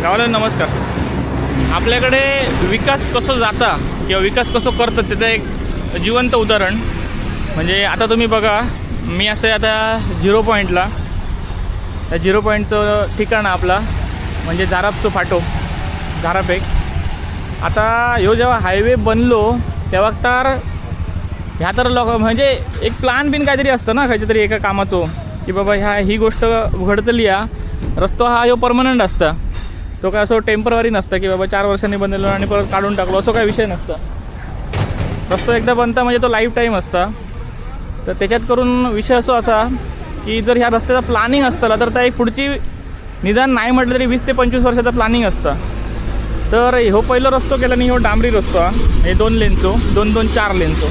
गावाला नमस्कार. आपल्याकडे विकास कसं जाता किंवा विकास कसं करतं त्याचं एक जिवंत उदाहरण म्हणजे आता तुम्ही बघा, मी असं आता 0 पॉईंटला, त्या 0 पॉईंटचं ठिकाण आपला म्हणजे झारापचं फाटो, झारापेक. आता ह्यो जेव्हा हायवे बनलो तेव्हा तर ह्या तर लोक म्हणजे एक प्लान बिन काहीतरी असतं ना खायचं तरी एका कामाचं, की बाबा ही गोष्ट घडतली या रस्तो हा ह्यो परमनंट असता. तो काय असं टेम्पररी नसतं की बाबा 4 वर्षांनी बनवलं आणि परत काढून टाकलो, असं काही विषय नसतं. रस्तो एकदा बनता म्हणजे तो लाईफ टाईम असता. तर त्याच्यात करून विषय असो असा की जर ह्या रस्त्याचा प्लॅनिंग असतं तर त्या एक पुढची निदान नाही म्हटलं तरी 20 ते 25 वर्षाचा प्लॅनिंग असतं. तर ह्यो पहिलो रस्तो केला आणि ह्यो डांबरी रस्तो हे 2 लेनचो 2-4 लेनचो.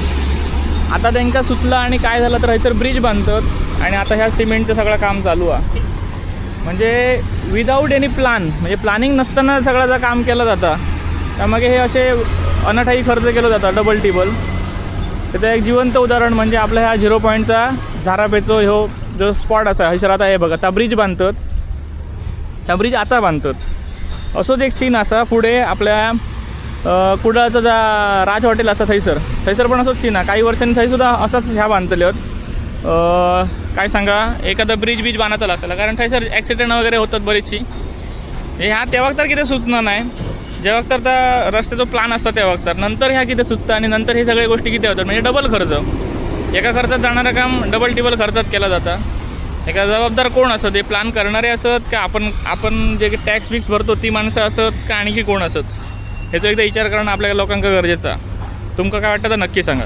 आता त्यांका सुचला आणि काय झालं तर ह्याच्यावर ब्रिज बांधतात आणि आता ह्या सिमेंटचं सगळं काम चालू आहे. म्हणजे विदाऊट एनी प्लॅन, म्हणजे प्लॅनिंग नसताना सगळ्याचं काम केलं जातं. त्यामागे हे असे अनठाई खर्च केलं जातं डबल टिबल. त्याचं एक जिवंत उदाहरण म्हणजे आपल्या ह्या 0 पॉईंटचा झारापेचो ह्यो जो स्पॉट असा हैसर आता हे बघा, त्या ब्रिज बांधतात, त्या ब्रिज आता बांधतात. असोच एक सीन असा पुढे आपल्या कुडाळचं राज हॉटेल असं थैसर पण असंच सीन आहे. काही वर्षांनी थैसुद्धा असंच ह्या बांधतले होत. काय सांगा, एखादा ब्रिज बांधायचं लागतं कारण थैसर ॲक्सिडेंट वगैरे होतात बरीचशी. ह्या तेव्हा तर किती सुचणार नाही, जेव्हा तर त्या रस्त्याचा प्लॅन असता तेव्हा तर नंतर ह्या किती सुचतं आणि नंतर हे सगळ्या गोष्टी किती होतात. म्हणजे डबल खर्च, एका खर्चात जाणारं काम डबल टिबल खर्चात केला जातं. एका जबाबदार कोण असत, हे प्लॅन करणारे असत का आपण जे टॅक्स बिक्स भरतो ती माणसं असत का आणखी कोण असत, ह्याचा एकदा विचार करणं आपल्या लोकांना गरजेचं आहे. तुमका काय वाटतं तर नक्की सांगा.